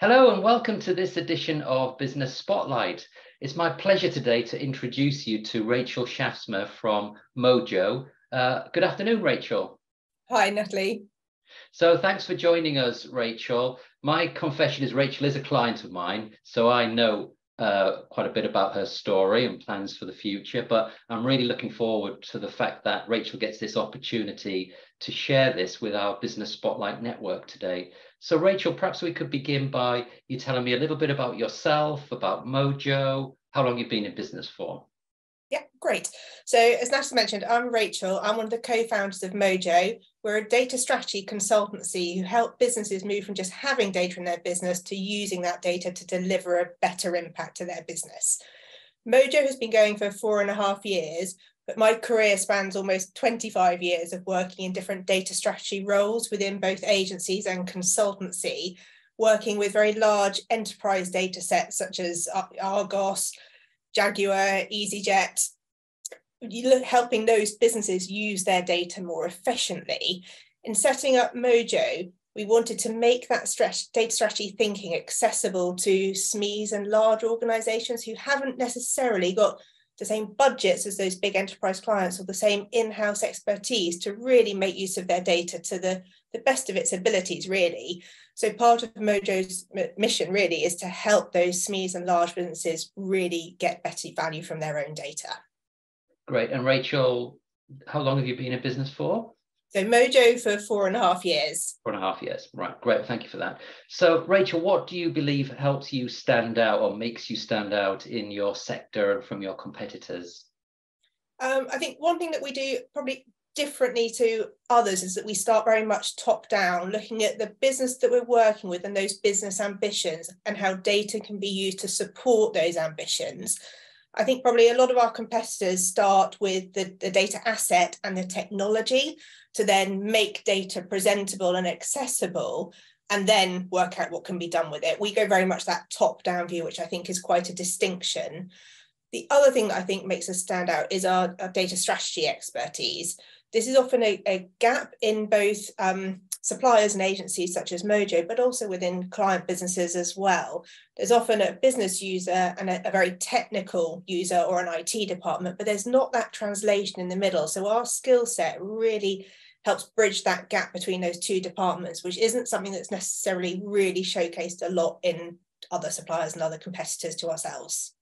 Hello and welcome to this edition of Business Spotlight. It's my pleasure today to introduce you to Rachel Schaafsma from Mojo. Good afternoon, Rachel. Hi, Natalie. So thanks for joining us, Rachel. My confession is Rachel is a client of mine, so I know quite a bit about her story and plans for the future, but I'm really looking forward to the fact that Rachel gets this opportunity to share this with our Business Spotlight network today. So Rachel, perhaps we could begin by you telling me a little bit about yourself, about Mojo, how long you've been in business for. Yeah, great. So as Natalie mentioned, I'm Rachel. I'm one of the co-founders of Mojo. We're a data strategy consultancy who help businesses move from just having data in their business to using that data to deliver a better impact to their business. Mojo has been going for 4.5 years, but my career spans almost 25 years of working in different data strategy roles within both agencies and consultancy, working with very large enterprise data sets such as Argos, Jaguar, EasyJet, helping those businesses use their data more efficiently. In setting up Mojo, we wanted to make that data strategy thinking accessible to SMEs and large organizations who haven't necessarily got the same budgets as those big enterprise clients or the same in-house expertise to really make use of their data to the best of its abilities, really. So part of Mojo's mission really is to help those SMEs and large businesses really get better value from their own data. Great. And Rachel, how long have you been in business for? So Mojo for 4.5 years. 4.5 years. Right. Great. Thank you for that. So Rachel, what do you believe helps you stand out or makes you stand out in your sector and from your competitors? I think one thing that we do probably differently to others is that we start very much top down, looking at the business that we're working with and those business ambitions and how data can be used to support those ambitions. I think probably a lot of our competitors start with the data asset and the technology to then make data presentable and accessible and then work out what can be done with it. We go very much that top-down view, which I think is quite a distinction. The other thing that I think makes us stand out is our data strategy expertise. This is often a gap in both suppliers and agencies such as Mojo, but also within client businesses as well. There's often a business user and a very technical user or an IT department, but there's not that translation in the middle. So our skill set really helps bridge that gap between those two departments, which isn't something that's necessarily really showcased a lot in other suppliers and other competitors to ourselves.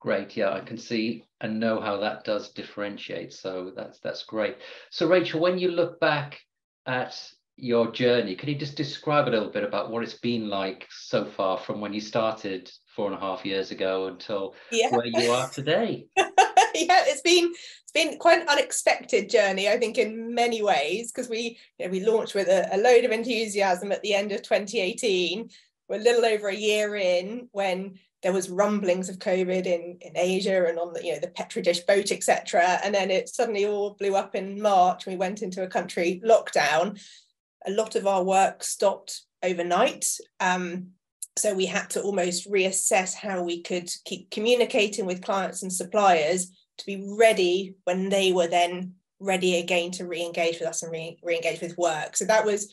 Great. Yeah, I can see and know how that does differentiate. So that's great. So Rachel, when you look back at your journey, can you just describe a little bit about what it's been like so far from when you started 4.5 years ago until where you are today? Yeah, it's been quite an unexpected journey, I think, in many ways, because we launched with a load of enthusiasm at the end of 2018. We're a little over a year in when there was rumblings of COVID in Asia and on the Petri dish boat, etc. And then it suddenly all blew up in March. We went into a country lockdown. A lot of our work stopped overnight. So we had to almost reassess how we could keep communicating with clients and suppliers to be ready when they were then ready again to re-engage with us and re-engage with work. So that was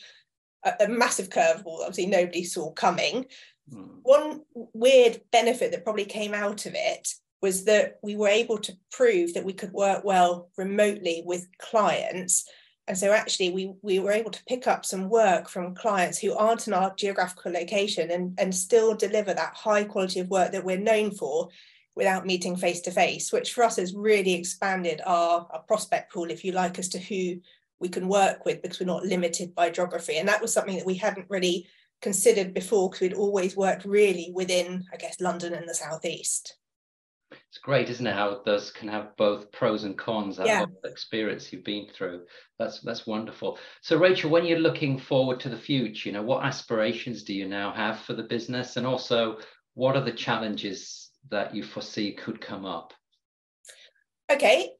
a massive curveball. Obviously, nobody saw coming. One weird benefit that probably came out of it was that we were able to prove that we could work well remotely with clients. And so actually we were able to pick up some work from clients who aren't in our geographical location and still deliver that high quality of work that we're known for without meeting face to face, which for us has really expanded our prospect pool, if you like, as to who we can work with, because we're not limited by geography. And that was something that we hadn't really considered before, because we'd always worked really within, I guess, London and the southeast. It's great, isn't it, how those can have both pros and cons, that whole experience you've been through. That's wonderful. So Rachel, when you're looking forward to the future, what aspirations do you now have for the business, and also what are the challenges that you foresee could come up? Okay,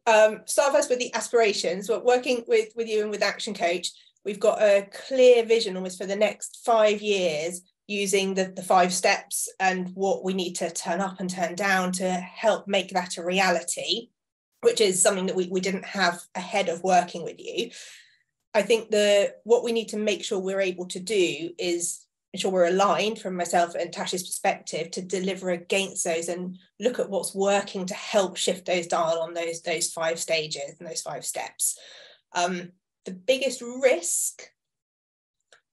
start first with the aspirations. We're working with you and with Action Coach. We've got a clear vision almost for the next 5 years, using the 5 steps and what we need to turn up and turn down to help make that a reality, which is something that we didn't have ahead of working with you. I think what we need to make sure we're able to do is ensure we're aligned from myself and Tash's perspective to deliver against those and look at what's working to help shift those dial on those 5 stages and those 5 steps. The biggest risk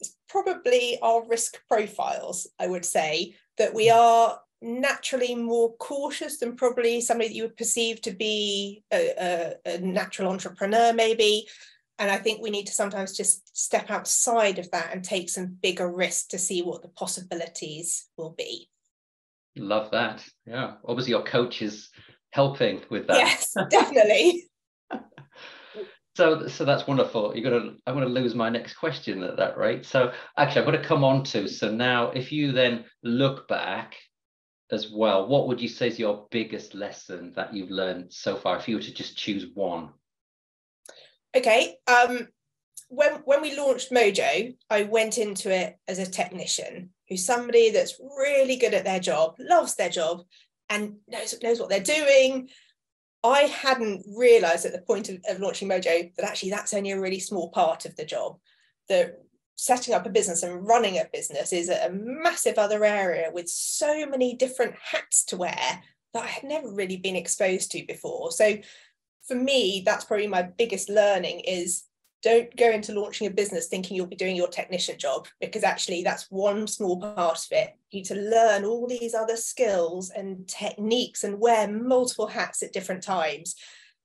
is probably our risk profiles, I would say, that we are naturally more cautious than probably somebody that you would perceive to be a natural entrepreneur maybe. And I think we need to sometimes just step outside of that and take some bigger risks to see what the possibilities will be. Love that. Yeah. Obviously your coach is helping with that. Yes, definitely. So that's wonderful. I'm going to lose my next question at that rate. So actually, I'm going to come on to, so now if you then look back as well, what would you say is your biggest lesson that you've learned so far, if you were to just choose one? Okay. When we launched Mojo, I went into it as a technician, who's somebody that's really good at their job, loves their job, and knows what they're doing. I hadn't realised at the point of launching Mojo that actually that's only a really small part of the job. That setting up a business and running a business is a massive other area with so many different hats to wear that I had never really been exposed to before. So for me, that's probably my biggest learning is don't go into launching a business thinking you'll be doing your technician job, because actually that's one small part of it. You need to learn all these other skills and techniques and wear multiple hats at different times.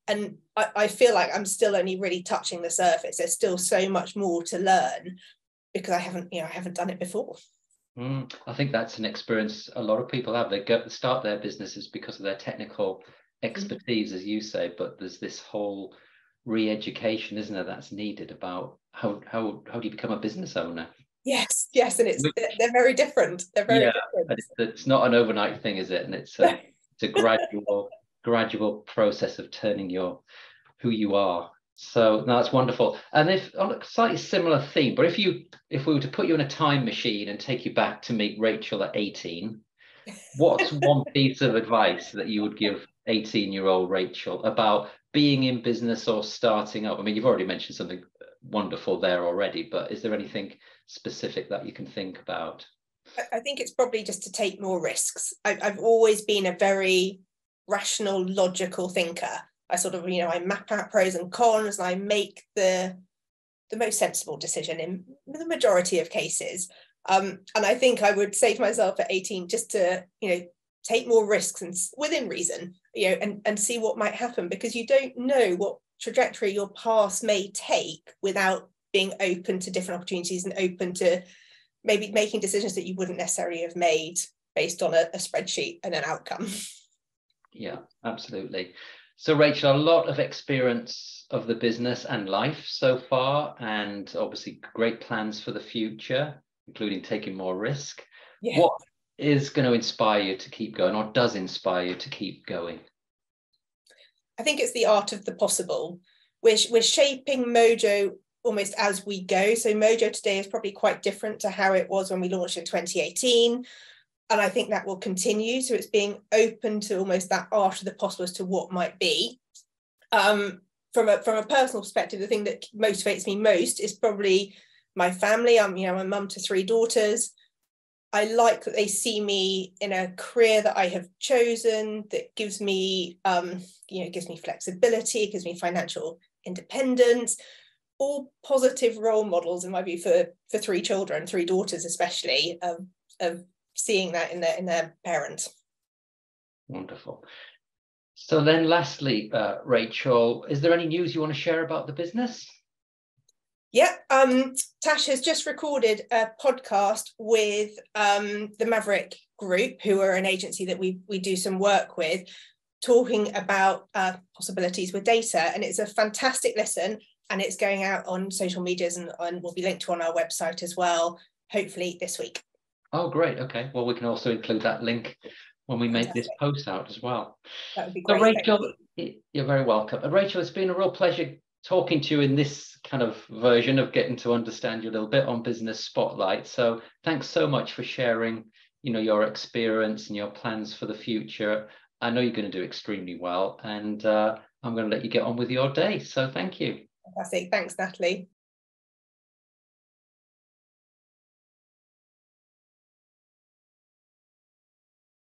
And I feel like I'm still only really touching the surface. There's still so much more to learn because I haven't done it before. I think that's an experience a lot of people have. They start their businesses because of their technical expertise, as you say, but there's this whole re-education, isn't there, that's needed about how do you become a business owner? Yes, and they're very different. They're very different. It's not an overnight thing, is it? And it's a gradual process of turning who you are. So no, that's wonderful. And if on a slightly similar theme, but if we were to put you in a time machine and take you back to meet Rachel at 18, what's one piece of advice that you would give 18-year-old Rachel about being in business or starting up? I mean, you've already mentioned something wonderful there already, but is there anything specific that you can think about? I think it's probably just to take more risks. I've always been a very rational, logical thinker. I sort of, I map out pros and cons and I make the most sensible decision in the majority of cases. And I think I would say to myself at 18, just to, take more risks and within reason, and see what might happen, because you don't know what trajectory your path may take without being open to different opportunities and open to maybe making decisions that you wouldn't necessarily have made based on a spreadsheet and an outcome. Yeah, absolutely. So Rachel, a lot of experience of the business and life so far, and obviously great plans for the future, including taking more risk. Yeah. What is going to inspire you to keep going, or does inspire you to keep going? I think it's the art of the possible. We're shaping Mojo almost as we go. So Mojo today is probably quite different to how it was when we launched in 2018. And I think that will continue. So it's being open to almost that art of the possible as to what might be. From a personal perspective, the thing that motivates me most is probably my family. I'm a mum to 3 daughters. I like that they see me in a career that I have chosen that gives me, gives me flexibility, gives me financial independence, all positive role models in my view for 3 children, 3 daughters especially, of seeing that in their parents. Wonderful. So then lastly, Rachel, is there any news you want to share about the business? Yeah, Tash has just recorded a podcast with the Maverick Group, who are an agency that we do some work with, talking about possibilities with data. And it's a fantastic listen, and it's going out on social medias and will be linked to on our website as well, hopefully this week. Oh, great. Okay. Well, we can also include that link when we make this post out as well. That would be great. So Rachel, you're very welcome. And Rachel, it's been a real pleasure talking to you in this kind of version of getting to understand you a little bit on Business Spotlight. So thanks so much for sharing, your experience and your plans for the future. I know you're going to do extremely well, and I'm going to let you get on with your day. So thank you. Fantastic. Thanks, Natalie.